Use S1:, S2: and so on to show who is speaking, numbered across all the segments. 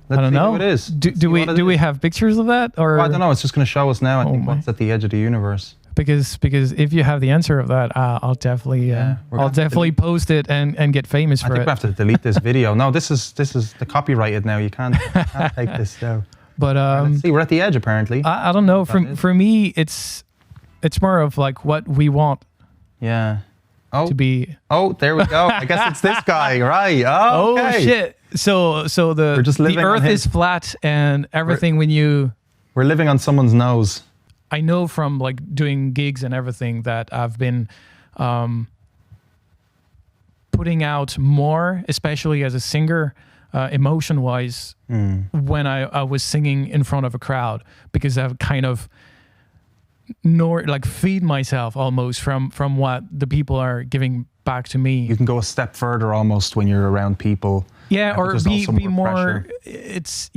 S1: Let's
S2: I don't
S1: see
S2: know.
S1: who it is.
S2: Do we have pictures of that, or
S1: I don't know. It's just going to show us now. I think
S2: my.
S1: what's at the edge of the universe.
S2: Because if you have the answer of that, I'll definitely post it and get famous for it.
S1: I think we have to delete this video. No, this is the copyrighted now. You can't take this down.
S2: But
S1: let's see, we're at the edge apparently.
S2: I don't know. For me, it's more of like what we want.
S1: Yeah. Oh.
S2: To be.
S1: Oh, there we go. I guess it's this guy, right? Oh, okay.
S2: Oh shit. So the Earth is flat and everything
S1: we're living on someone's nose.
S2: I know from like doing gigs and everything that I've been putting out more, especially as a singer, emotion-wise, when I was singing in front of a crowd, because I've kind of feed myself almost from what the people are giving back to me.
S1: You can go a step further almost when you're around people.
S2: Yeah, or be more. It's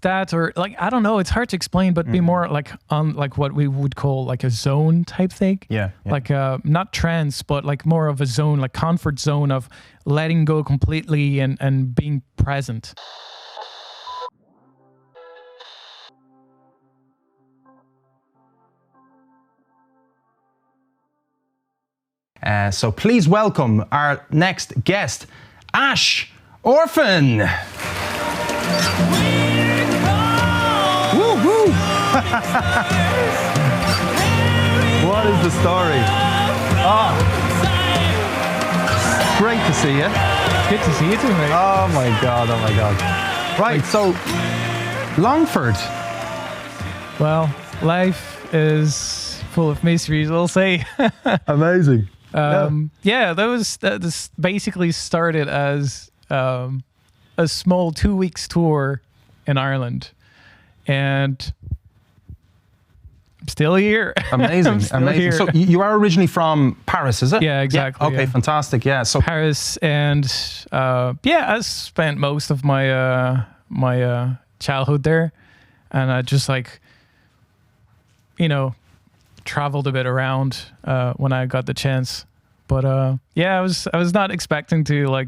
S2: that, or like I don't know. It's hard to explain, but be more like on like what we would call like a zone type thing.
S1: Yeah.
S2: Like not trance, but like more of a zone, like comfort zone of letting go completely and being present.
S1: So please welcome our next guest, Ash Orphan. Woo woo! What is the story? Oh, great to see you.
S2: Good to see you too, mate.
S1: Oh my god! Oh my god! Right, so Longford.
S2: Well, life is full of mysteries, I'll say.
S1: Amazing.
S2: This basically started as a small 2 weeks tour in Ireland, and I'm still here.
S1: Amazing.
S2: Here.
S1: So you are originally from Paris, is it?
S2: Yeah, exactly.
S1: Yeah. Okay, fantastic. Yeah. So
S2: Paris, and I spent most of my my childhood there, and I just traveled a bit around when I got the chance. But I was not expecting to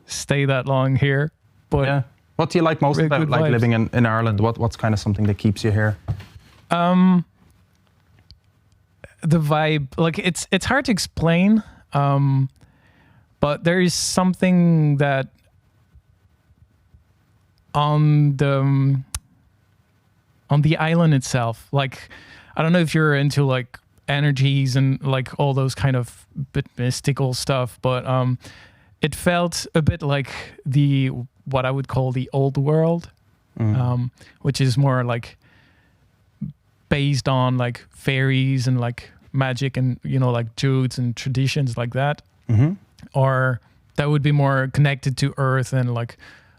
S2: stay that long here. But
S1: yeah. What do you like most
S2: really
S1: about living in Ireland? What's kind of something that keeps you here?
S2: The vibe, it's hard to explain. But there is something that on the island itself, I don't know if you're into energies and all those kind of bit mystical stuff, but it felt a bit like what I would call the old world, which is more based on fairies and magic and jutes and traditions like that.
S1: Mm-hmm.
S2: Or that would be more connected to earth and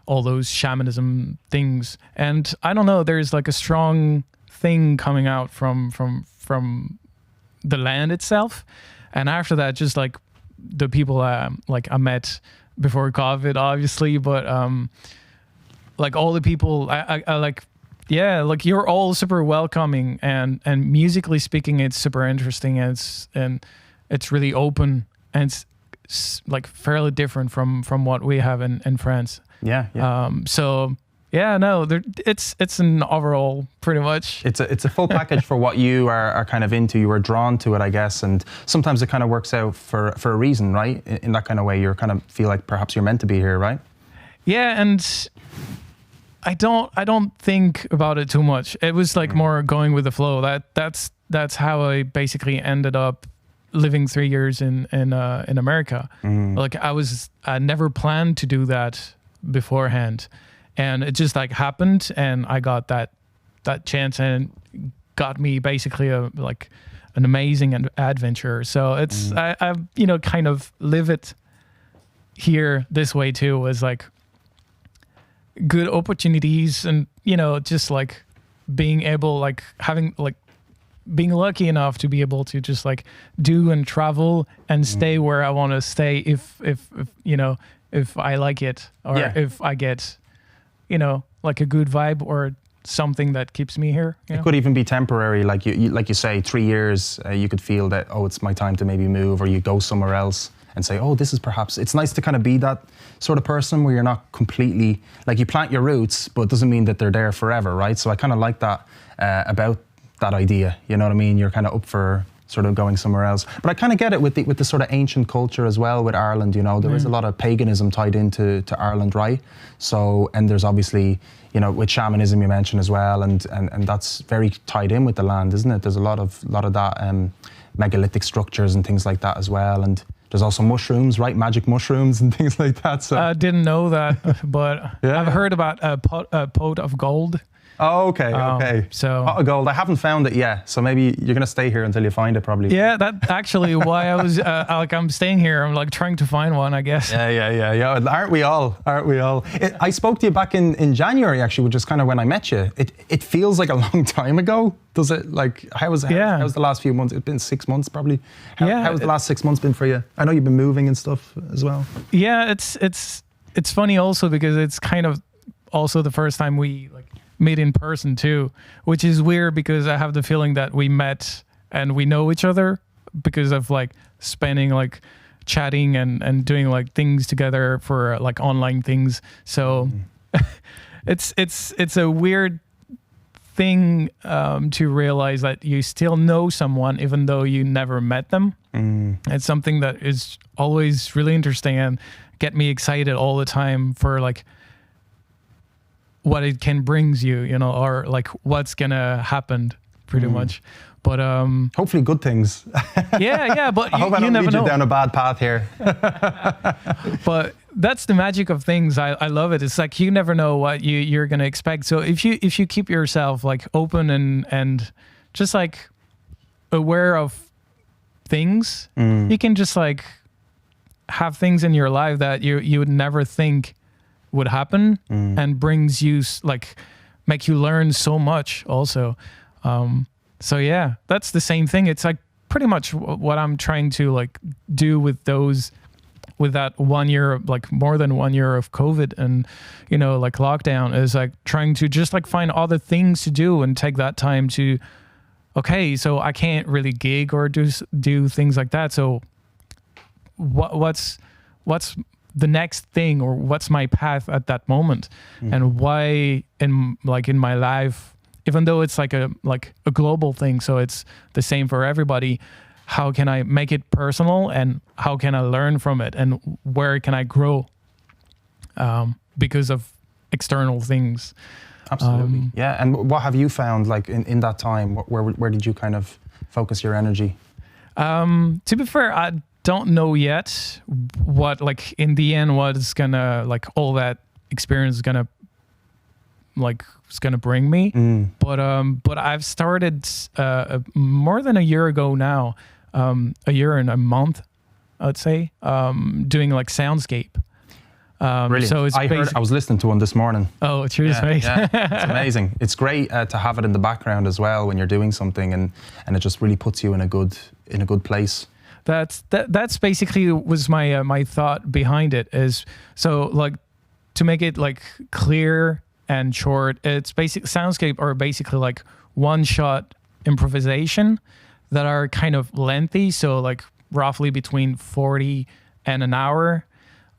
S2: all those shamanism things. And I don't know, there's a strong thing coming out from the land itself. And after that, just the people I met before COVID, obviously, but all the people I you're all super welcoming, and musically speaking, it's super interesting, and it's really open, and it's fairly different from what we have in France.
S1: Yeah.
S2: So yeah, no, it's an overall pretty much.
S1: It's a full package for what you are kind of into. You are drawn to it, I guess, and sometimes it kind of works out for a reason, right? In that kind of way, you're kind of feel like perhaps you're meant to be here, right?
S2: Yeah, and I don't think about it too much. It was more going with the flow. That's how I basically ended up living 3 years in America. I never planned to do that beforehand, and it just happened, and I got that chance, and got me basically an amazing adventure. So it's I kind of live it here this way too, as good opportunities, and just being able having being lucky enough to be able to just do and travel and stay where I want to stay if I like it, or if I get a good vibe or something that keeps me here.
S1: It could even be temporary, like you say, 3 years. You could feel that, it's my time to maybe move, or you go somewhere else. and say, oh, this is perhaps, it's nice to kind of be that sort of person where you're not completely, like you plant your roots, but it doesn't mean that they're there forever, right? So I kind of like that about that idea, you know what I mean? You're kind of up for sort of going somewhere else. But I kind of get it with the sort of ancient culture as well with Ireland, you know, there is a lot of paganism tied into Ireland, right? So, and there's obviously, you know, with shamanism you mentioned as well, and that's very tied in with the land, isn't it? There's a lot of that megalithic structures and things like that as well, and there's also mushrooms, right? Magic mushrooms and things like that. So
S2: I didn't know that, but I've heard about a pot of gold.
S1: Oh, okay, okay.
S2: So
S1: pot of gold. I haven't found it yet, so maybe you're gonna stay here until you find it, probably.
S2: Yeah, that's actually why I was like, I'm staying here. I'm like trying to find one, I guess.
S1: Yeah. Aren't we all? I spoke to you back in January, actually, which is kind of when I met you. It feels like a long time ago. Does it? Like, how's the last few months? It's been 6 months, probably. How's the last 6 months been for you? I know you've been moving and stuff as well.
S2: Yeah, it's funny also because it's kind of also the first time we like meet in person too, which is weird because I have the feeling that we met and we know each other because of like spending like chatting and doing like things together for like online things. So it's a weird thing to realize that you still know someone even though you never met them. It's something that is always really interesting and get me excited all the time for like what it can brings you, you know, or like what's gonna happen pretty much. But
S1: hopefully good things.
S2: Yeah, but
S1: I hope I don't lead you down a bad path here.
S2: But that's the magic of things. I love it. It's like you never know what you're gonna expect. So if you keep yourself like open and just like aware of things, you can just like have things in your life that you would never think would happen and brings you like make you learn so much also. So yeah, that's the same thing. It's like pretty much what I'm trying to like do with that 1 year, like more than 1 year of COVID and, you know, like lockdown is like trying to just like find other things to do and take that time to, okay, so I can't really gig or do things like that. So what's the next thing, or what's my path at that moment, and why in my life, even though it's like a global thing, so it's the same for everybody, how can I make it personal and how can I learn from it and where can I grow because of external things.
S1: Absolutely. Yeah. And what have you found like in that time? Where did you kind of focus your energy?
S2: To be fair, I don't know yet what like in the end what's gonna like all that experience is gonna bring me. But I've started more than a year ago now, a year and a month I'd say, doing like soundscape.
S1: Brilliant.
S2: So it's
S1: I was listening to one this morning.
S2: Oh, cheers, mate.
S1: Yeah, it's amazing. It's great to have it in the background as well when you're doing something, and it just really puts you in a good place.
S2: That's basically was my thought behind it, is so like to make it like clear and short, it's basic soundscape are basically like one shot improvisation that are kind of lengthy, so like roughly between 40 and an hour.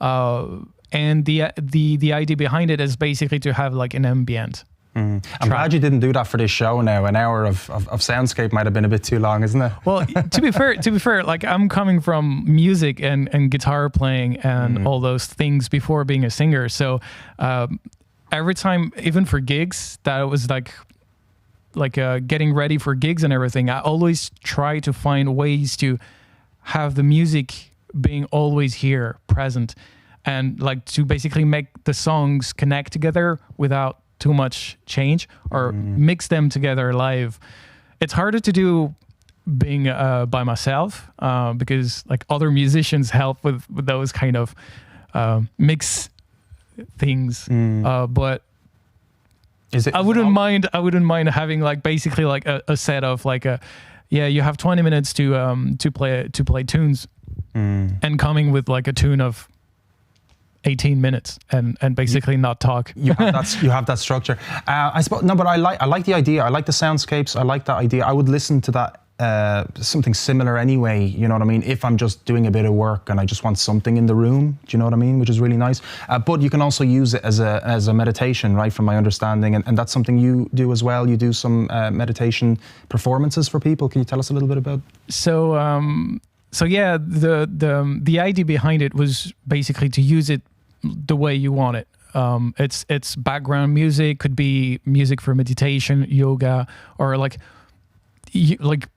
S2: And the idea behind it is basically to have like an ambient.
S1: I'm glad you didn't do that for this show now. An hour of soundscape might have been a bit too long, isn't it?
S2: Well, to be fair, like I'm coming from music and guitar playing and all those things before being a singer. So every time, even for gigs, that was like getting ready for gigs and everything, I always try to find ways to have the music being always here, present, and like to basically make the songs connect together without too much change, or mix them together live. It's harder to do being by myself because like other musicians help with those kind of mix things. But
S1: is it?
S2: I wouldn't mind having like basically like a set of like you have 20 minutes to play tunes, and coming with like a tune of 18 minutes and basically not talk.
S1: You have that structure. I suppose no, but I like the idea. I like the soundscapes. I like that idea. I would listen to that something similar anyway, you know what I mean? If I'm just doing a bit of work and I just want something in the room, do you know what I mean? Which is really nice. But you can also use it as a meditation, right? From my understanding, and that's something you do as well. You do some meditation performances for people. Can you tell us a little bit about?
S2: So yeah, the idea behind it was basically to use it the way you want it. It's background music, could be music for meditation, yoga, or like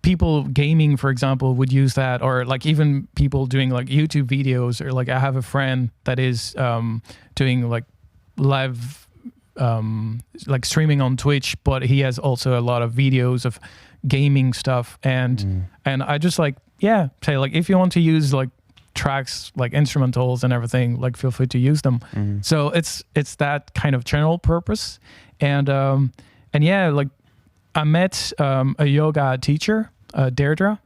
S2: people gaming, for example, would use that, or like even people doing like YouTube videos, or like I have a friend that is doing like live like streaming on Twitch, but he has also a lot of videos of gaming stuff, and I just like say like if you want to use like tracks like instrumentals and everything, like feel free to use them. So it's that kind of general purpose, and yeah, like I met a yoga teacher, Deirdre,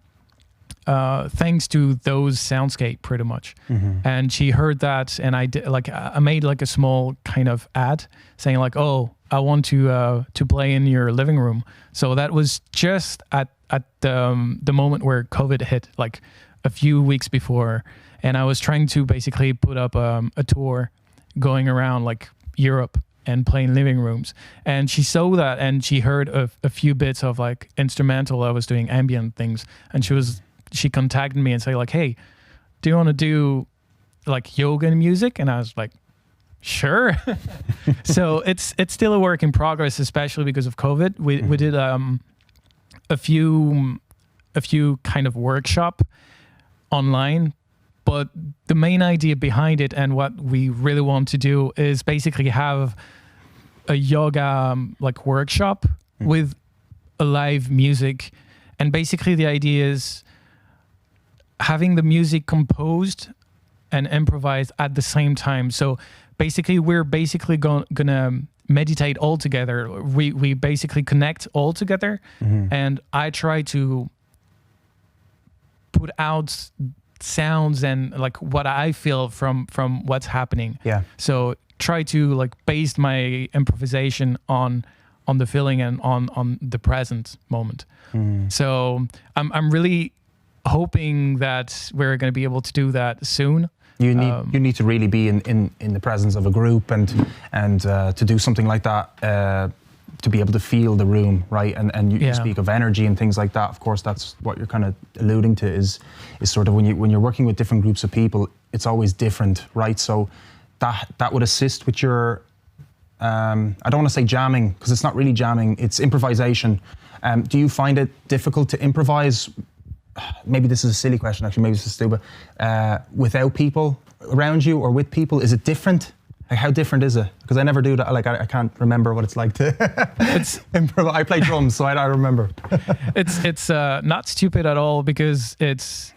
S2: thanks to those soundscape pretty much, and she heard that, and I made like a small kind of ad saying like, oh, I want to play in your living room. So that was just at the moment where COVID hit, like a few weeks before, and I was trying to basically put up a tour going around like Europe and playing living rooms, and she saw that, and she heard a few bits of like instrumental. I was doing ambient things, and she contacted me and said like, hey, do you want to do like yoga and music? And I was like, sure. So it's still a work in progress, especially because of COVID. We did a few kind of workshop online, but the main idea behind it and what we really want to do is basically have a yoga like workshop with a live music, and basically the idea is having the music composed and improvised at the same time. So basically we're basically gonna meditate all together. We basically connect all together, and I try to put out sounds and like what I feel from what's happening.
S1: Yeah.
S2: So try to like base my improvisation on the feeling and on the present moment. So I'm really hoping that we're going to be able to do that soon.
S1: You need to really be in the presence of a group and to do something like that, to be able to feel the room, right? And you speak of energy and things like that. Of course, that's what you're kind of alluding to is sort of when you're working with different groups of people, it's always different, right? So that would assist with your, I don't want to say jamming, because it's not really jamming, it's improvisation. Do you find it difficult to improvise? Maybe this is a silly question, actually, maybe this is stupid. Without people around you or with people, is it different? Like, how different is it? Because I never do that. Like, I can't remember what it's like to improvise. I play drums, so I don't remember.
S2: It's not stupid at all, because it's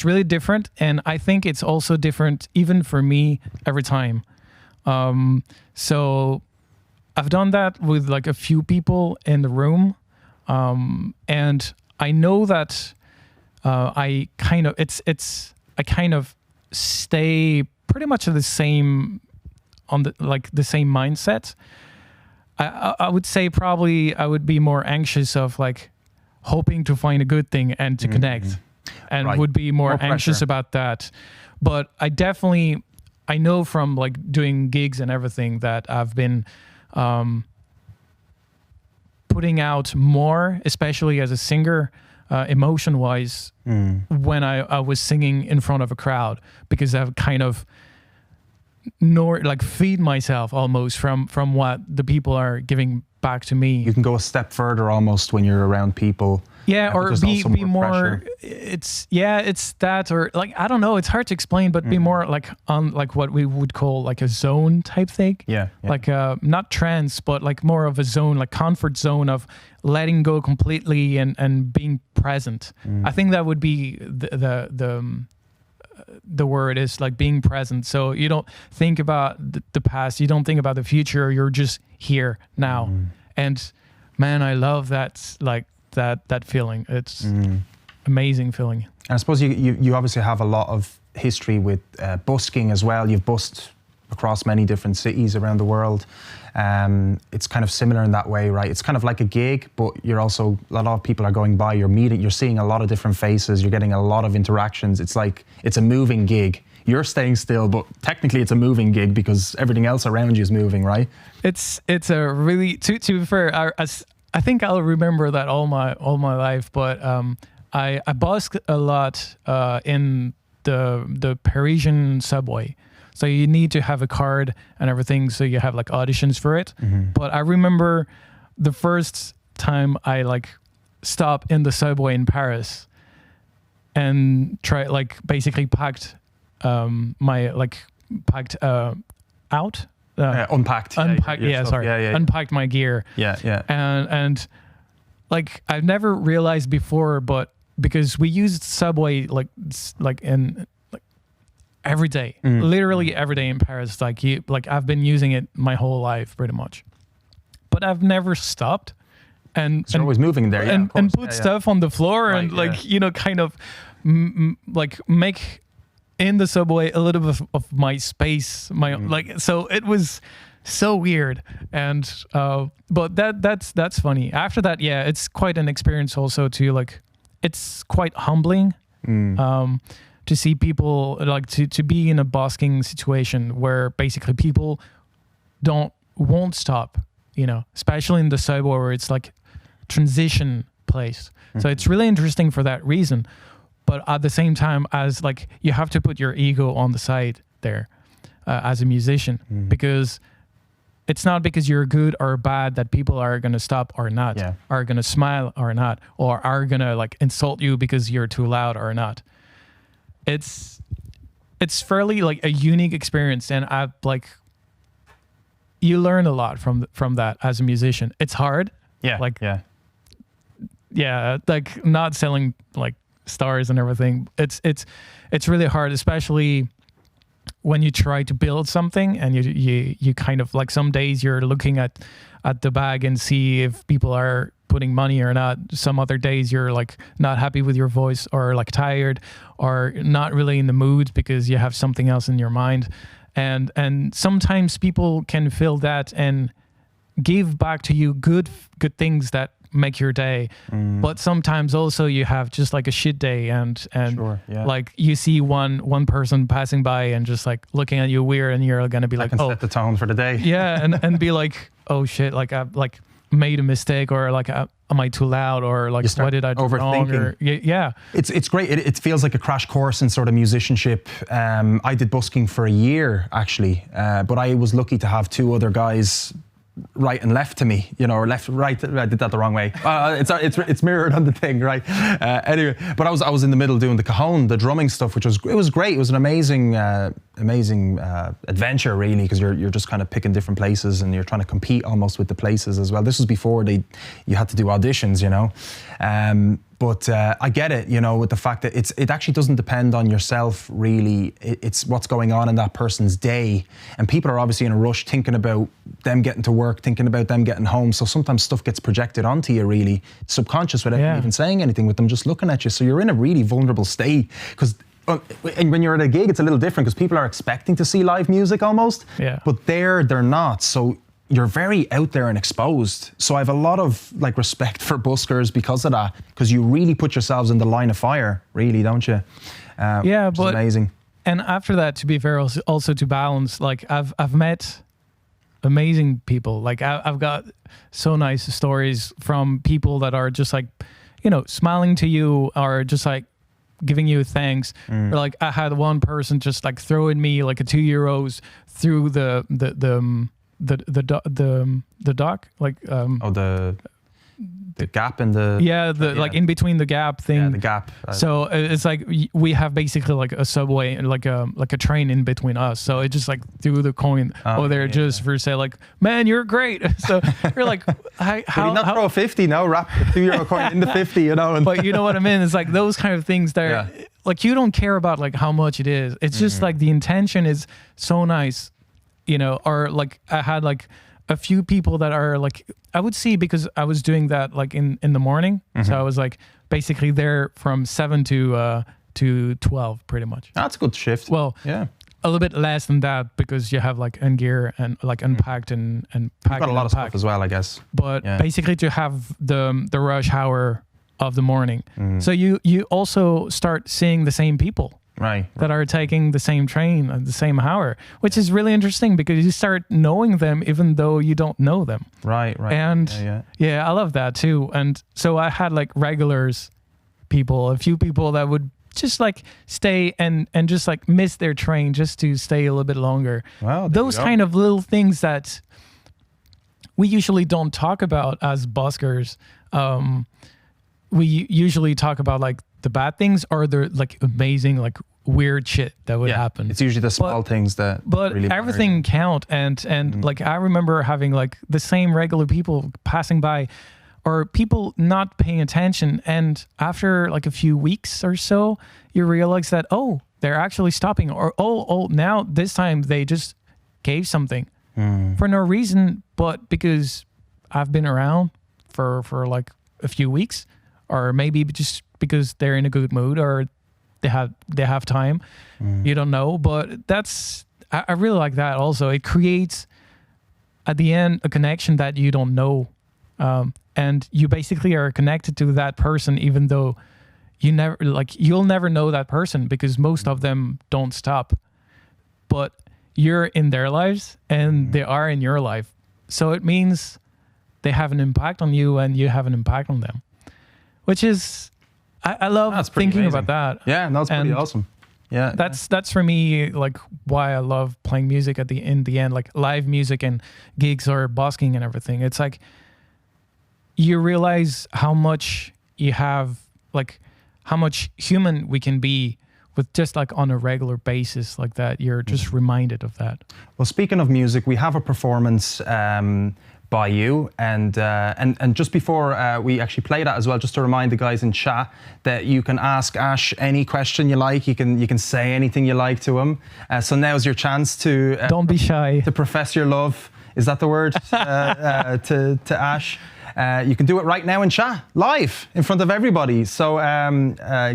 S2: really different, and I think it's also different even for me every time. So I've done that with like a few people in the room, and I know that I kind of stay pretty much the same on the same mindset. I would say probably I would be more anxious of like hoping to find a good thing and to connect, and would be more anxious about that. But I know from like doing gigs and everything that I've been putting out more, especially as a singer, emotion-wise, when I was singing in front of a crowd, because I've kind of feed myself almost from what the people are giving back to me.
S1: You can go a step further almost when you're around people.
S2: Yeah, or be more. It's that, or like I don't know. It's hard to explain, but be more like on like what we would call like a zone type thing.
S1: Yeah.
S2: Like not trance, but like more of a zone, like comfort zone of letting go completely and being present. I think that would be the word is like being present. So you don't think about the past, you don't think about the future. You're just here now. And man, I love that. Like. That feeling. It's amazing feeling.
S1: And I suppose you obviously have a lot of history with busking as well. You've busked across many different cities around the world. It's kind of similar in that way, right? It's kind of like a gig, but you're also, a lot of people are going by, you're seeing a lot of different faces, you're getting a lot of interactions. It's like, it's a moving gig. You're staying still, but technically it's a moving gig because everything else around you is moving, right?
S2: It's a really, to be fair, I think I'll remember that all my life, but I busked a lot in the Parisian subway. So you need to have a card and everything, so you have like auditions for it. But I remember the first time I like stopped in the subway in Paris and basically packed unpacked my gear. And like I've never realized before, but because we used subway like every day, literally every day in Paris. I've been using it my whole life pretty much, but I've never stopped. And
S1: you're always moving there,
S2: and put stuff on the floor, right, and kind of make in the subway a little bit of my space, so it was so weird. And but that's funny. After that, it's quite an experience also to it's quite humbling to see people to be in a busking situation where basically people won't stop, especially in the subway where it's like transition place. So it's really interesting for that reason. But at the same time, as you have to put your ego on the side there as a musician, because it's not because you're good or bad that people are going to stop or not, are going to smile or not, or are going to insult you because you're too loud or not. It's fairly a unique experience, and you learn a lot from that as a musician. It's hard. Not selling stars and everything. It's really hard, especially when you try to build something and you kind of some days you're looking at the bag and see if people are putting money or not. Some other days you're not happy with your voice, or tired, or not really in the mood because you have something else in your mind. And sometimes people can feel that and give back to you good things that make your day. But sometimes also you have just a shit day, and you see one person passing by and just looking at you weird, and you're gonna be
S1: I can set the tone for the day.
S2: and be oh shit, I've made a mistake, or am I too loud, or what did I do wrong? Or,
S1: it's great. It feels like a crash course in sort of musicianship. I did busking for a year actually, but I was lucky to have two other guys right and left to me, or left, right. I did that the wrong way. It's mirrored on the thing, right? Anyway, but I was in the middle doing the cajon, the drumming stuff, which was great. It was an amazing adventure, really, because you're just kind of picking different places and you're trying to compete almost with the places as well. This was before you had to do auditions, But I get it, with the fact that it actually doesn't depend on yourself, really. It's what's going on in that person's day. And people are obviously in a rush, thinking about them getting to work, thinking about them getting home. So sometimes stuff gets projected onto you, really, subconscious, without even saying anything, with them just looking at you. So you're in a really vulnerable state. And when you're at a gig, it's a little different because people are expecting to see live music almost. But they're not. So you're very out there and exposed. So I have a lot of respect for buskers because of that, because you really put yourselves in the line of fire, really, don't you? But it's amazing.
S2: And after that, to be fair, also to balance, I've met amazing people. I've got so nice stories from people that are just smiling to you, or just giving you thanks. Or I had one person just throwing me a €2 through the dock,
S1: the gap in the
S2: in between the gap thing.
S1: The gap.
S2: So it's we have basically a subway and like a train in between us. So it just threw the coin just for say man, you're great. So you're how
S1: not throw a 50? No, wrap the €2 coin in the 50.
S2: But you know what I mean? It's those kind of things that you don't care about how much it is. It's just the intention is so nice. Or I had a few people that are I would see, because I was doing that in the morning. So I was basically there from 7 to 12 pretty much.
S1: That's a good shift.
S2: Well, a little bit less than that because you have like gear and like unpacked and packed.
S1: Got a lot of stuff
S2: unpacked.
S1: as well, I guess.
S2: But basically to have the rush hour of the morning. So you also start seeing the same people.
S1: Right.
S2: That are taking the same train at the same hour, which is really interesting because you start knowing them even though you don't know them.
S1: Right.
S2: And yeah, I love that too. And so I had like regulars people, a few people that would just like stay and just like miss their train just to stay a little bit longer.
S1: Wow.
S2: Those kind of little things that we usually don't talk about as buskers. We usually talk about like the bad things or the like amazing, like weird shit that would happen.
S1: It's usually the small things that really
S2: everything count. And like, I remember having like the same regular people passing by or people not paying attention. And after like a few weeks or so, you realize that, oh, they're actually stopping or, oh, now this time they just gave something for no reason, but because I've been around for like a few weeks, or maybe just because they're in a good mood or they have time. You don't know, but I really like that also. It creates at the end a connection that you don't know, and you basically are connected to that person even though you'll never know that person because most of them don't stop, but you're in their lives and they are in your life, so it means they have an impact on you and you have an impact on them, which is I love thinking about that.
S1: Yeah, that's pretty awesome. Yeah,
S2: that's for me like why I love playing music in the end, like live music and gigs or busking and everything. It's like you realize how much you have, like how much human we can be with just like on a regular basis like that. You're just reminded of that.
S1: Well, speaking of music, we have a performance by you, and just before we actually play that as well, just to remind the guys in chat that you can ask Ash any question you like. You can say anything you like to him. So now's your chance to
S2: don't be shy,
S1: to profess your love. Is that the word to Ash? You can do it right now in chat, live in front of everybody. So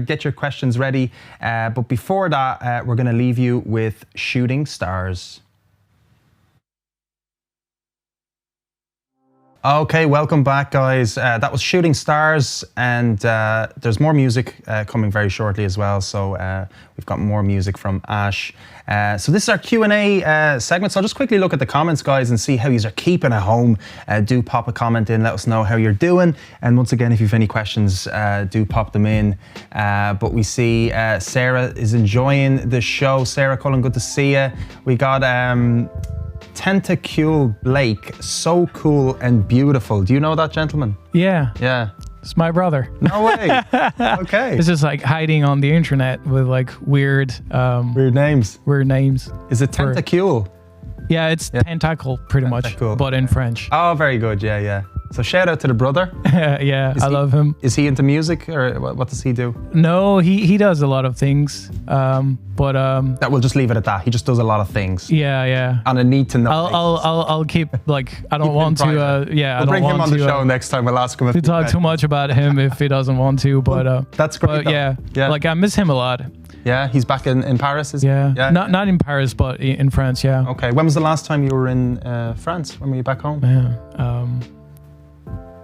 S1: get your questions ready. But before that, we're going to leave you with Shooting Stars. Okay, welcome back, guys. That was Shooting Stars, and there's more music coming very shortly as well. So we've got more music from Ash. So this is our Q&A segment. So I'll just quickly look at the comments, guys, and see how you are keeping at home. Do pop a comment in, let us know how you're doing. And once again, if you have any questions, do pop them in. But we see Sarah is enjoying the show. Sarah Cullen, good to see you. We got Tentacule Blake, so cool and beautiful. Do you know that gentleman?
S2: Yeah.
S1: Yeah.
S2: It's my brother.
S1: No way. Okay.
S2: It's just like hiding on the internet with like weird
S1: names.
S2: Weird names.
S1: Is it Tentacule?
S2: Yeah, it's tentacle pretty much, but in French.
S1: Oh, very good. Yeah, yeah. So shout out to the brother.
S2: Yeah, I love him.
S1: Is he into music or what does he do?
S2: No, he does a lot of things. But
S1: that we'll just leave it at that. He just does a lot of things.
S2: Yeah.
S1: On a need to know.
S2: I'll keep like I don't want to.
S1: We'll bring him on the show next time. We'll ask him
S2: to talk too much about him if he doesn't want to. But
S1: that's great.
S2: But yeah, like I miss him a lot.
S1: Yeah, he's back in Paris, is he?
S2: Yeah. Not in Paris, but in France, yeah.
S1: Okay. When was the last time you were in France? When were you back home?
S2: Yeah.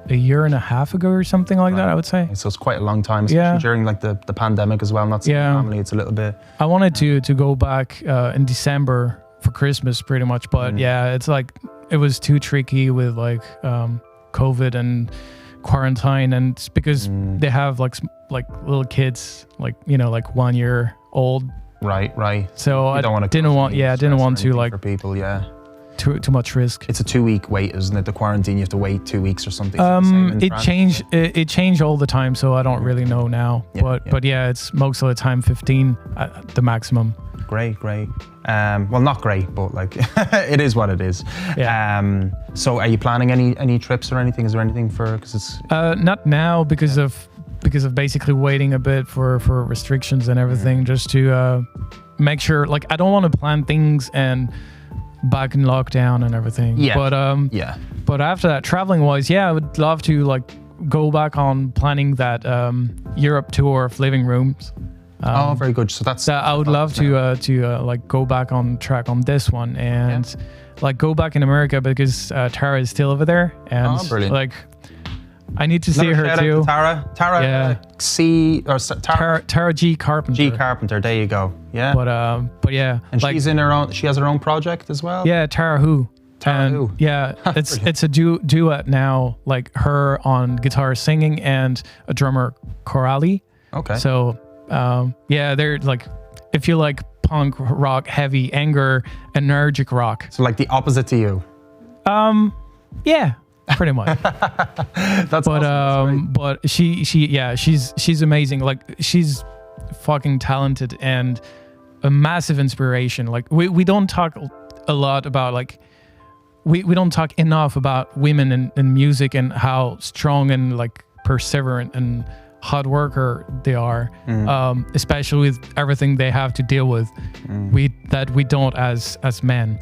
S2: A year and a half ago or something like that, I would say.
S1: So it's quite a long time, especially during like the pandemic as well. Not seeing family, it's a little bit.
S2: I wanted to go back in December for Christmas pretty much, but it's like it was too tricky with like COVID and quarantine, and it's because they have like little kids, like like 1 year old.
S1: Right.
S2: So I didn't want to like
S1: for people,
S2: too much risk.
S1: It's a 2-week wait, isn't it? The quarantine, you have to wait 2 weeks or something.
S2: It changed all the time, so I don't really know now. But it's most of the time 15 at the maximum.
S1: Great. Well, not great, but like it is what it is.
S2: Yeah.
S1: So are you planning any trips or anything? Is there anything for? Because it's
S2: not now because of basically waiting a bit for restrictions and everything, just to make sure. Like I don't want to plan things and back in lockdown and everything.
S1: Yeah.
S2: But after that, traveling wise, I would love to like go back on planning that Europe tour of living rooms.
S1: Oh, very good. So that's.
S2: I would love to like go back on track on this one and like go back in America because Tara is still over there and
S1: brilliant.
S2: like I need to see
S1: Another
S2: her
S1: shout
S2: too.
S1: out to Tara.
S2: Tara G Carpenter.
S1: G Carpenter. There you go. Yeah.
S2: But yeah,
S1: And
S2: like,
S1: she's in her own. She has her own project as well.
S2: yeah, Tara Who.
S1: Tara
S2: And
S1: Who.
S2: yeah, it's a duet now, like her on guitar singing and a drummer chorale.
S1: Okay.
S2: So yeah, they're like, if you like punk rock, heavy, anger, energetic rock.
S1: So like the opposite to you.
S2: Yeah, pretty much.
S1: That's
S2: But
S1: awesome.
S2: but she's amazing. Like she's fucking talented and a massive inspiration. Like we don't talk a lot about like we don't talk enough about women in music and how strong and like perseverant and hard worker they are, especially with everything they have to deal with. We don't as men.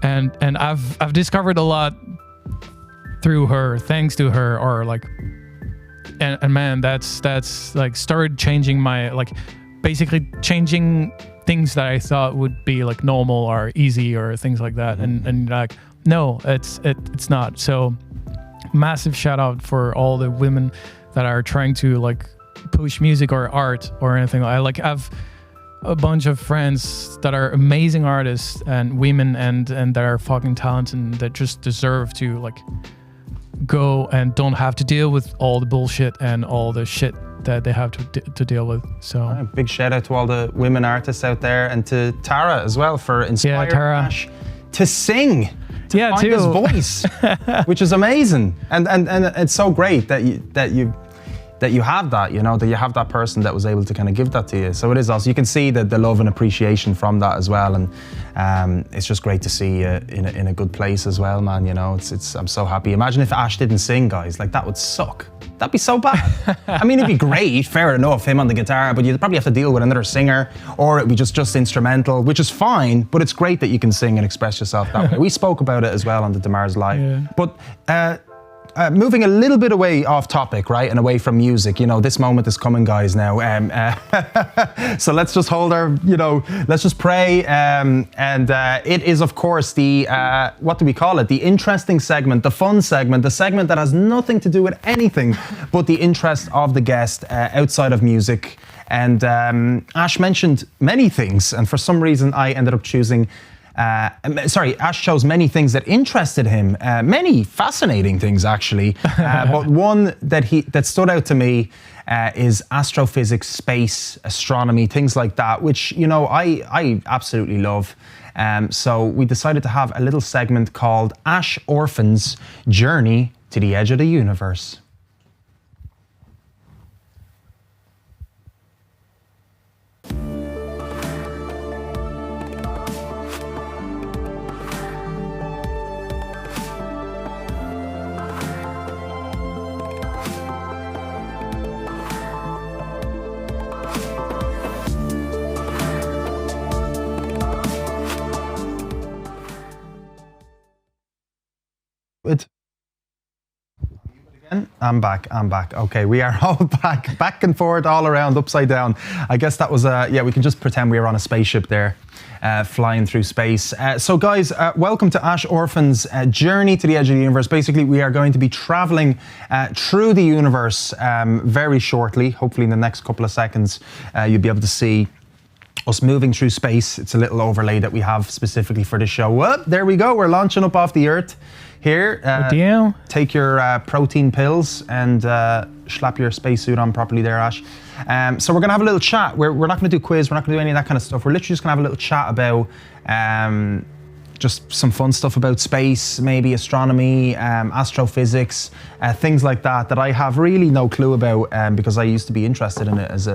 S2: And I've discovered a lot through her, thanks to her, or like, and man, that's like started changing my, like, basically changing things that I thought would be like normal or easy or things like that, and like, no, it's not. So massive shout out for all the women that are trying to like push music or art or anything. Like I've a bunch of friends that are amazing artists and women and that are fucking talented and that just deserve to like go and don't have to deal with all the bullshit and all the shit that they have to deal with. So
S1: big shout out to all the women artists out there and to Tara as well for inspiring
S2: Tara.
S1: Ash to sing.
S2: Yeah,
S1: find
S2: too.
S1: his voice, which is amazing, and it's so great that you have that, you know, that you have that person that was able to kind of give that to you. So it is also, you can see the love and appreciation from that as well, and it's just great to see you in a good place as well, man. You know, it's I'm so happy. Imagine if Ash didn't sing, guys, like that would suck. That'd be so bad. I mean, it'd be great, fair enough, him on the guitar, but you'd probably have to deal with another singer, or it'd be just instrumental, which is fine, but it's great that you can sing and express yourself that way. We spoke about it as well on the Demars Live.
S2: Yeah.
S1: But moving a little bit away off topic, right, and away from music, you know, this moment is coming, guys, now. So let's just hold our, you know, let's just pray. And it is, of course, the, what do we call it? The interesting segment, the fun segment, the segment that has nothing to do with anything but the interest of the guest outside of music. And Ash mentioned many things, and for some reason I ended up choosing Ash chose many things that interested him, many fascinating things actually, but one that stood out to me is astrophysics, space, astronomy, things like that, which, you know, I absolutely love. So we decided to have a little segment called Ash Orphan's Journey to the Edge of the Universe. I'm back. Okay, we are all back and forth, all around, upside down. I guess that was, yeah, we can just pretend we were on a spaceship there, flying through space. So guys, welcome to Ash Orphan's Journey to the Edge of the Universe. Basically, we are going to be traveling through the universe very shortly. Hopefully in the next couple of seconds, you'll be able to see us moving through space. It's a little overlay that we have specifically for the show. Well, there we go. We're launching up off the Earth here. Take your protein pills and slap your spacesuit on properly there, Ash. So we're going to have a little chat. We're not going to do quiz. We're not going to do any of that kind of stuff. We're literally just going to have a little chat about just some fun stuff about space, maybe astronomy, astrophysics, things like that I have really no clue about because I used to be interested in it as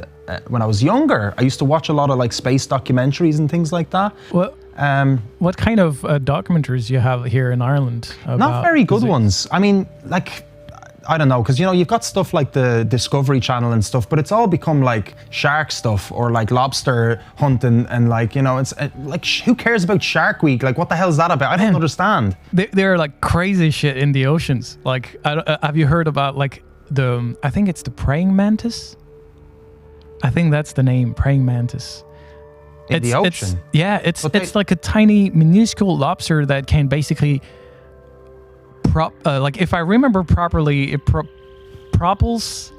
S1: when I was younger. I used to watch a lot of like space documentaries and things like that.
S2: What kind of documentaries you have here in Ireland?
S1: Not very good ones. I mean, like, I don't know, because, you know, you've got stuff like the Discovery Channel and stuff, but it's all become like shark stuff or like lobster hunting and like, you know, it's like, who cares about Shark Week? Like, what the hell is that about? I don't understand.
S2: There are like crazy shit in the oceans. Like, have you heard about like I think it's the praying mantis? I think that's the name, praying mantis.
S1: In the ocean?
S2: It's like a tiny, minuscule lobster that can basically, like if I remember properly, it propels,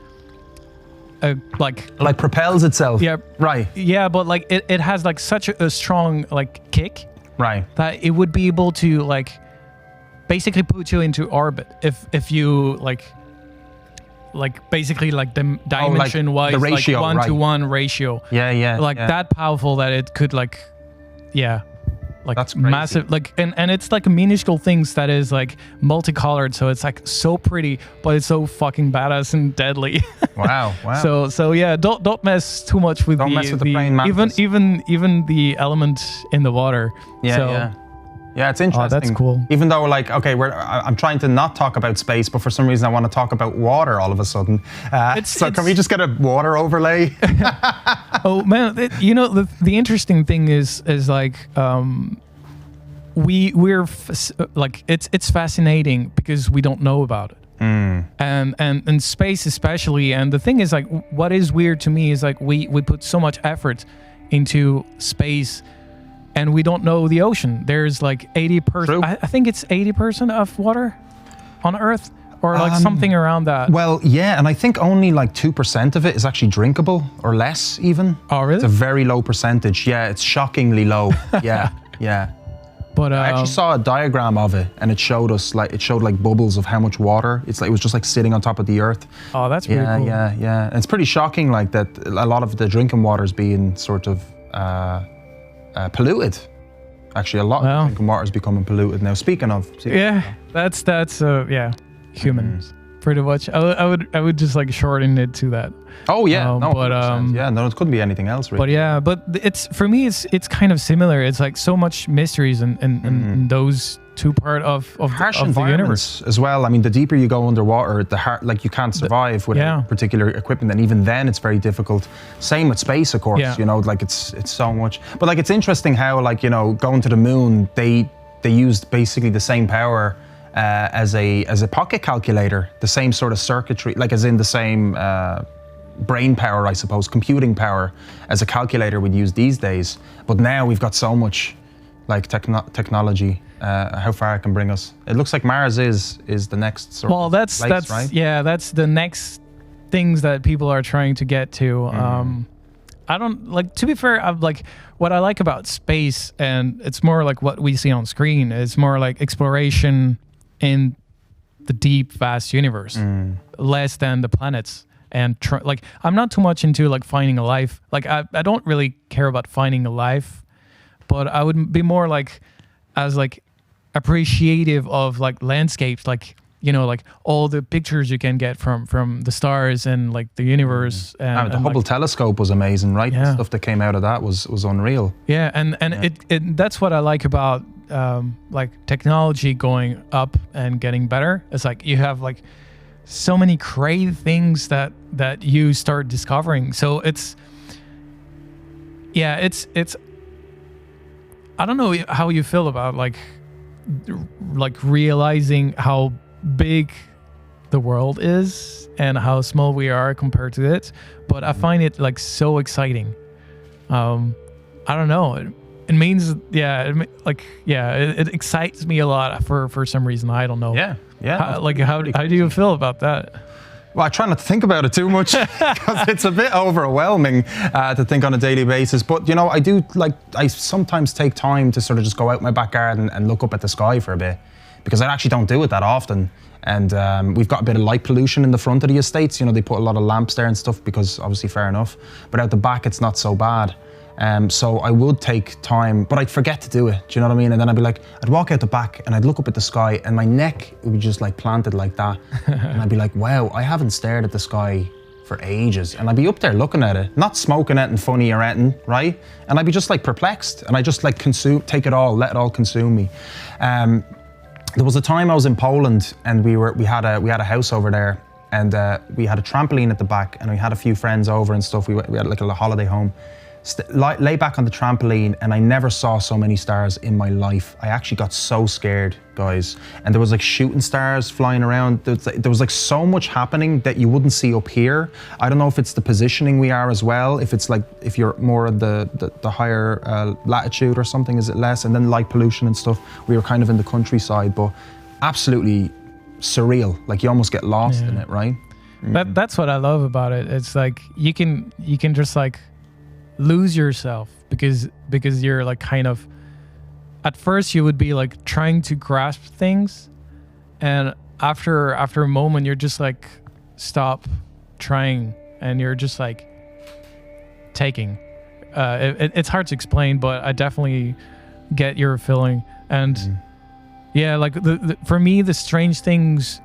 S1: like propels itself.
S2: Yeah.
S1: Right.
S2: Yeah, but like it has like such a strong like kick.
S1: Right.
S2: That it would be able to like basically put you into orbit if you like basically like the dimension wise,
S1: the ratio,
S2: like 1-to-1 ratio.
S1: Yeah.
S2: Like
S1: yeah.
S2: that powerful that it could like, like
S1: that's crazy.
S2: massive, like, and it's like a minuscule things that is like multicolored, so it's like so pretty, but it's so fucking badass and deadly.
S1: Wow.
S2: So yeah, don't mess too much with
S1: the praying mantis.
S2: even the element in the water.
S1: Yeah, it's interesting.
S2: Oh, that's cool.
S1: Even though, like, okay, I'm trying to not talk about space, but for some reason I want to talk about water all of a sudden. Can we just get a water overlay?
S2: Oh man, the interesting thing is like we're like it's fascinating because we don't know about it. And space especially. And the thing is, like, what is weird to me is like we put so much effort into space. And we don't know the ocean. There's like 80%. I think it's 80% of water on Earth, or like something around that.
S1: Well, yeah, and I think only like 2% of it is actually drinkable, or less even.
S2: Oh, really?
S1: It's a very low percentage. Yeah, it's shockingly low. Yeah.
S2: But
S1: I actually saw a diagram of it, and it showed like bubbles of how much water. It was just like sitting on top of the Earth.
S2: Oh, that's really cool.
S1: Yeah. And it's pretty shocking, like that. A lot of the drinking water is being sort of. Polluted. Actually, a lot of drinking water is becoming polluted now. Speaking of,
S2: that's humans pretty much. I would just like shorten it to that.
S1: Oh yeah,
S2: no,
S1: it couldn't be anything else really.
S2: But it's for me, it's kind of similar. It's like so much mysteries in those two part of the universe
S1: as well. I mean, the deeper you go underwater, like you can't survive with particular equipment, and even then it's very difficult. Same with space, of course. Like it's so much. But like it's interesting how, like, going to the moon, they used basically the same power as a pocket calculator, the same sort of circuitry, like as in the same brain power, I suppose, computing power as a calculator would use these days. But now we've got so much like technology, how far it can bring us. It looks like Mars is the next sort of place, right?
S2: Yeah, that's the next things that people are trying to get to. I don't like, to be fair, I'm like, what I like about space, and it's more like what we see on screen, it's more like exploration in the deep, vast universe, less than the planets. And like, I'm not too much into like finding a life. Like I don't really care about finding a life, but I would be more like as like appreciative of like landscapes, like, like all the pictures you can get from the stars and like the universe. And
S1: the Hubble telescope was amazing, right?
S2: Yeah.
S1: The stuff that came out of that was unreal.
S2: Yeah, and it that's what I like about like technology going up and getting better. It's like you have like so many crazy things that you start discovering. So it's I don't know how you feel about like realizing how big the world is and how small we are compared to it, but I find it like so exciting. I don't know. It means it excites me a lot for some reason. I don't know.
S1: Yeah.
S2: How do you feel about that?
S1: Well, I try not to think about it too much because it's a bit overwhelming to think on a daily basis. But, I sometimes take time to sort of just go out my back garden and look up at the sky for a bit, because I actually don't do it that often. And we've got a bit of light pollution in the front of the estates. They put a lot of lamps there and stuff because obviously fair enough. But out the back, it's not so bad. So I would take time, but I'd forget to do it. Do you know what I mean? And then I'd be like, I'd walk out the back and I'd look up at the sky and my neck would be just like planted like that. And I'd be like, wow, I haven't stared at the sky for ages. And I'd be up there looking at it, not smoking anything funny or anything, right? And I'd be just like perplexed, and I just like take it all, let it all consume me. There was a time I was in Poland, and we had a house over there, and we had a trampoline at the back, and we had a few friends over and stuff. We had like a holiday home. lay back on the trampoline, and I never saw so many stars in my life. I actually got so scared, guys. And there was like shooting stars flying around. There was like so much happening that you wouldn't see up here. I don't know if it's the positioning we are as well. If it's like, if you're more at the higher latitude or something, is it less? And then light pollution and stuff. We were kind of in the countryside, but absolutely surreal. Like you almost get lost in it, right?
S2: That's what I love about it. It's like you can just like lose yourself because you're like kind of, at first you would be like trying to grasp things, and after a moment you're just like stop trying and you're just like taking. It's hard to explain, but I definitely get your feeling. And yeah, like for me the strange things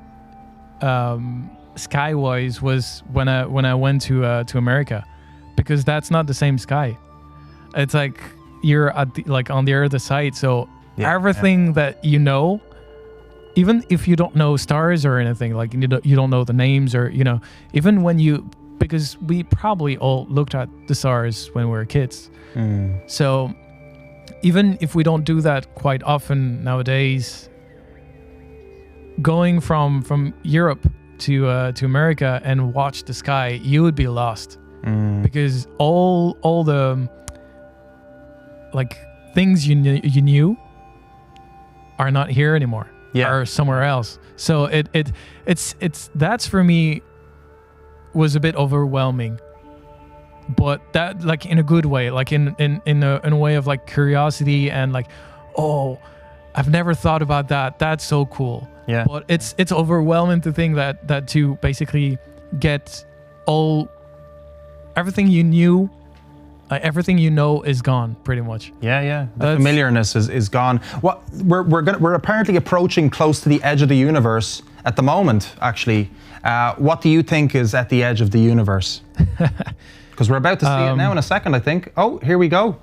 S2: sky-wise was when I went to America, because that's not the same sky. It's like you're at like on the other side, so everything that you know, even if you don't know stars or anything, like you don't know the names, or even when you, because we probably all looked at the stars when we were kids. So even if we don't do that quite often nowadays, going from Europe to America and watch the sky, you would be lost, because all the like things you knew are not here anymore, are somewhere else. So it's that's for me was a bit overwhelming, but that like in a good way, like in a way of like curiosity and like, oh, I've never thought about that. That's so cool. Yeah. But it's overwhelming to think that to basically get everything you knew, everything you know is gone pretty much.
S1: Yeah. The familiarness is gone. What we're apparently approaching close to the edge of the universe at the moment. Actually, what do you think is at the edge of the universe? Because we're about to see it now in a second, I think. Oh, here we go.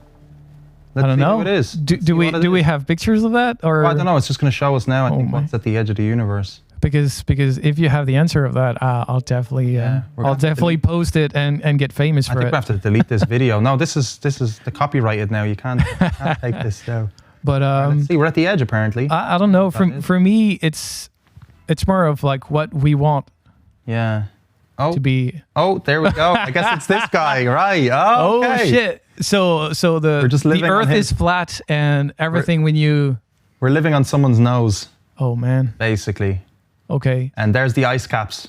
S1: Let's
S2: I don't
S1: see
S2: know.
S1: what it is.
S2: Do we have pictures of that, or
S1: I don't know. It's just going to show us now. I think what's at the edge of the universe.
S2: Because if you have the answer of that, I'll definitely post it and get famous for it.
S1: I think we have to delete this video. No, this is the copyrighted now. You can't take this down.
S2: But
S1: let's see, we're at the edge apparently.
S2: I don't know. For me, it's more of like what we want.
S1: Yeah. Oh.
S2: To be.
S1: Oh, there we go. I guess it's this guy, right? Oh, okay.
S2: Oh shit. So the Earth is flat and everything
S1: we're living on someone's nose.
S2: Oh man.
S1: Basically.
S2: Okay.
S1: And there's the ice caps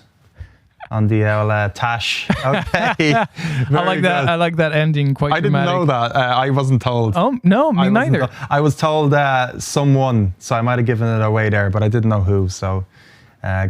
S1: on the Tash. Okay.
S2: I like that. I like that ending. Quite.
S1: I didn't know that. I wasn't told.
S2: Oh no, me neither.
S1: I was told someone, so I might have given it away there, but I didn't know who. So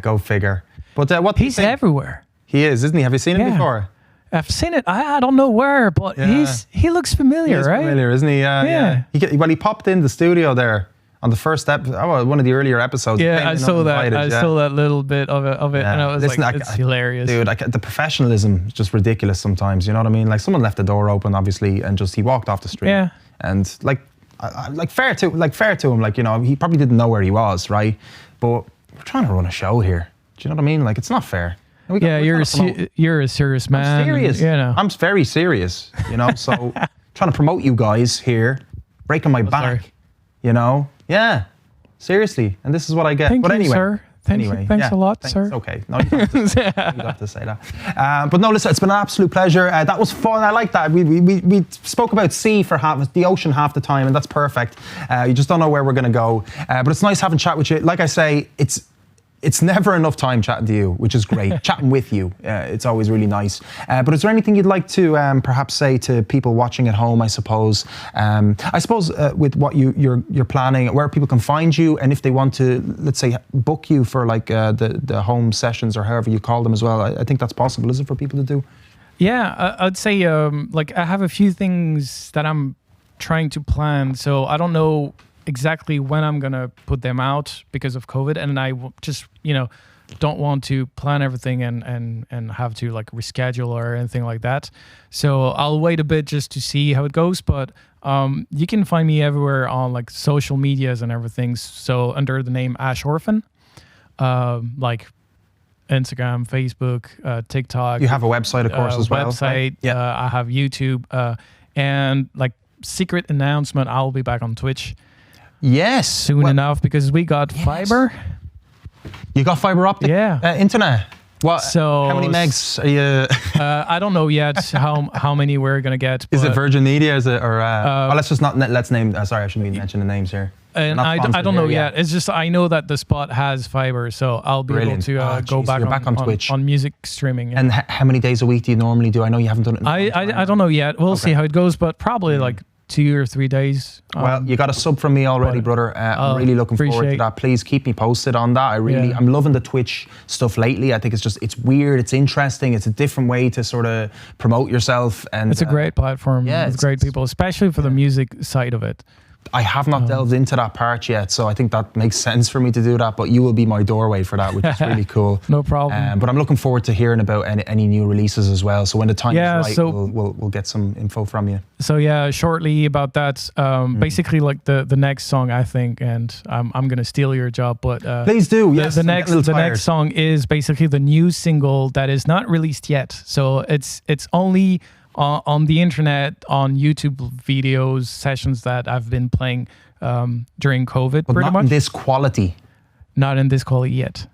S1: go figure. But what?
S2: He's everywhere.
S1: He is, isn't he? Have you seen him before?
S2: I've seen it. I don't know where, but he looks familiar, right?
S1: Familiar, isn't he? Yeah. He popped in the studio there on the first one of the earlier episodes.
S2: Yeah, I saw that. I saw that little bit of it, and I was it's hilarious.
S1: Dude, the professionalism is just ridiculous sometimes. You know what I mean? Like someone left the door open, obviously, and he walked off the street. Yeah. And fair to him. Like he probably didn't know where he was, right? But we're trying to run a show here. Do you know what I mean? Like it's not fair.
S2: You're a serious man.
S1: I'm serious. I'm very serious. So trying to promote you guys here, breaking my back.
S2: Sorry.
S1: Yeah, seriously. And this is what I get.
S2: Thank
S1: but
S2: you,
S1: anyway,
S2: sir. Thanks a lot, sir.
S1: It's okay. No, you don't have to say that. But no, listen, it's been an absolute pleasure. That was fun. I like that. We spoke about the ocean half the time, and that's perfect. You just don't know where we're going to go. But it's nice having a chat with you. Like I say, it's never enough time chatting to you, which is great. Chatting with you, it's always really nice. But is there anything you'd like to perhaps say to people watching at home, I suppose? With what you're planning, where people can find you, and if they want to, let's say, book you for like the home sessions or however you call them as well, I think that's possible, is it, for people to do?
S2: Yeah, I'd say I have a few things that I'm trying to plan. So I don't know exactly when I'm gonna put them out because of COVID, and I just don't want to plan everything and have to like reschedule or anything like that. So I'll wait a bit just to see how it goes. But you can find me everywhere on like social medias and everything. So under the name Ash Orphan, like Instagram, Facebook, TikTok.
S1: You have a website, of course, as well.
S2: Website.
S1: Right? Yeah.
S2: I have YouTube. And like secret announcement, I'll be back on Twitch
S1: Yes.
S2: soon enough because we got fiber.
S1: You got fiber optic internet? What?
S2: So
S1: how many megs are you?
S2: I don't know yet how many we're gonna get.
S1: Is it Virgin Media? Is it or? Let's just not. Let's name. Sorry, I shouldn't be mentioning the names here.
S2: And I don't know yet. It's just I know that the spot has fiber, so I'll be able to go back on Twitch on music streaming. Yeah.
S1: And how many days a week do you normally do? I know you haven't done it.
S2: I don't know yet. We'll see how it goes, but probably like 2 or 3 days.
S1: Well, you got a sub from me already, brother. I'm really looking forward to that. Please keep me posted on that. I'm loving the Twitch stuff lately. I think it's weird, it's interesting, it's a different way to sort of promote yourself. And
S2: it's a great platform with great people, especially for the music side of it.
S1: I have not delved into that part yet, so I think that makes sense for me to do that, but you will be my doorway for that, which is really cool.
S2: No problem.
S1: But I'm looking forward to hearing about any new releases as well, so when the time is right, we'll get some info from you.
S2: So yeah, shortly about that, basically like the next song, I think, and I'm going to steal your job, but
S1: please do, yes.
S2: The next song is basically the new single that is not released yet, so it's only on the internet, on YouTube videos, sessions that I've been playing during COVID,
S1: but
S2: pretty
S1: not
S2: much.
S1: In this quality.
S2: Not in this quality yet.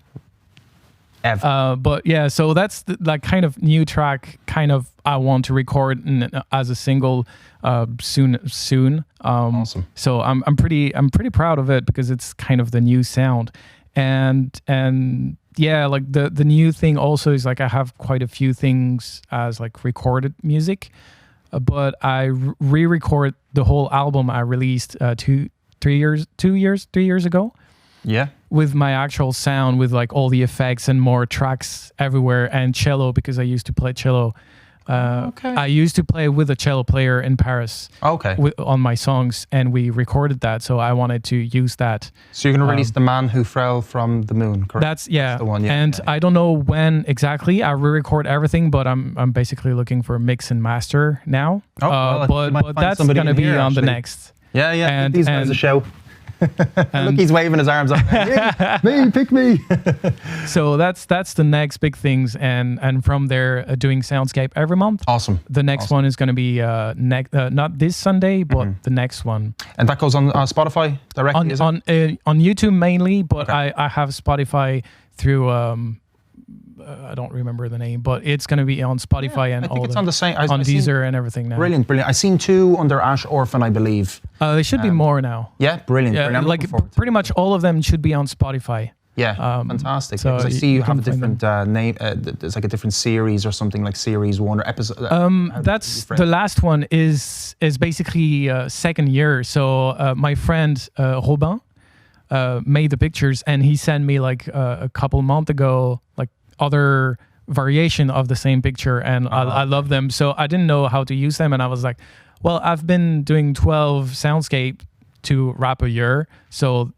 S1: Ever.
S2: But yeah, so that's like kind of new track. Kind of I want to record as a single soon.
S1: Awesome.
S2: So I'm pretty proud of it because it's kind of the new sound, and yeah, like the new thing also is like I have quite a few things as like recorded music, but I re-record the whole album I released 3 years ago.
S1: Yeah.
S2: With my actual sound, with like all the effects and more tracks everywhere, and cello because I used to play cello. I used to play with a cello player in Paris on my songs, and we recorded that, so I wanted to use that.
S1: So you're going to release The Man Who Fell from the Moon, correct?
S2: That's the one, and I don't know when exactly I re-record everything, but I'm basically looking for a mix and master now. But that's going to be on the next.
S1: Yeah,
S2: and
S1: these guys a show. Look, he's waving his arms up. Me, pick me.
S2: So that's the next big things, and from there doing Soundscape every month.
S1: Awesome.
S2: The next one is going to be not this Sunday, but the next one.
S1: And that goes on Spotify directly.
S2: On YouTube mainly, but I have Spotify through. I don't remember the name, but it's going to be on Spotify and
S1: I think it's on the same on
S2: Deezer and everything now.
S1: Brilliant. I've seen 2 under Ash Orphan, I believe.
S2: There should be more now.
S1: Yeah, brilliant.
S2: Yeah, like pretty much all of them should be on Spotify.
S1: Yeah, fantastic.
S2: So
S1: because I see you have a different name. There's like a different series or something, like series 1 or episode.
S2: That's the last one is basically second year. So my friend Robin made the pictures, and he sent me like a couple months ago like other variation of the same picture, and I love them. So I didn't know how to use them, and I was like, well, I've been doing 12 Soundscape to wrap a year, so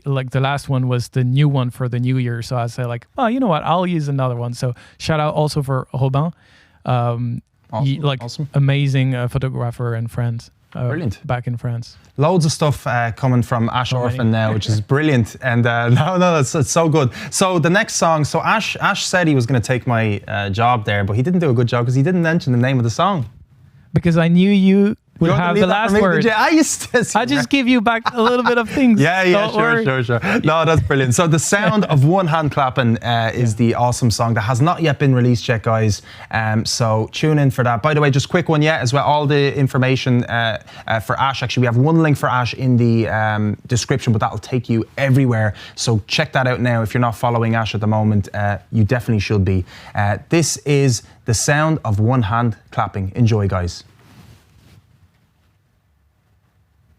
S2: like the last one was the new one for the new year. So I said like, oh, you know what, I'll use another one. So shout out also for Robin, amazing photographer and friend.
S1: Brilliant.
S2: Back in France.
S1: Loads of stuff coming from Ash Orphan now, which is brilliant. And it's so good. So the next song, so Ash said he was going to take my job there, but he didn't do a good job because he didn't mention the name of the song.
S2: Because I knew you would have the last word.
S1: I
S2: just give you back a little bit of things.
S1: Sure. No, that's brilliant. So The Sound of One Hand Clapping is the awesome song that has not yet been released yet, guys. So tune in for that. By the way, just quick one as well, all the information for Ash, actually we have one link for Ash in the description, but that'll take you everywhere. So check that out now. If you're not following Ash at the moment, you definitely should be. This is The Sound of One Hand Clapping. Enjoy, guys.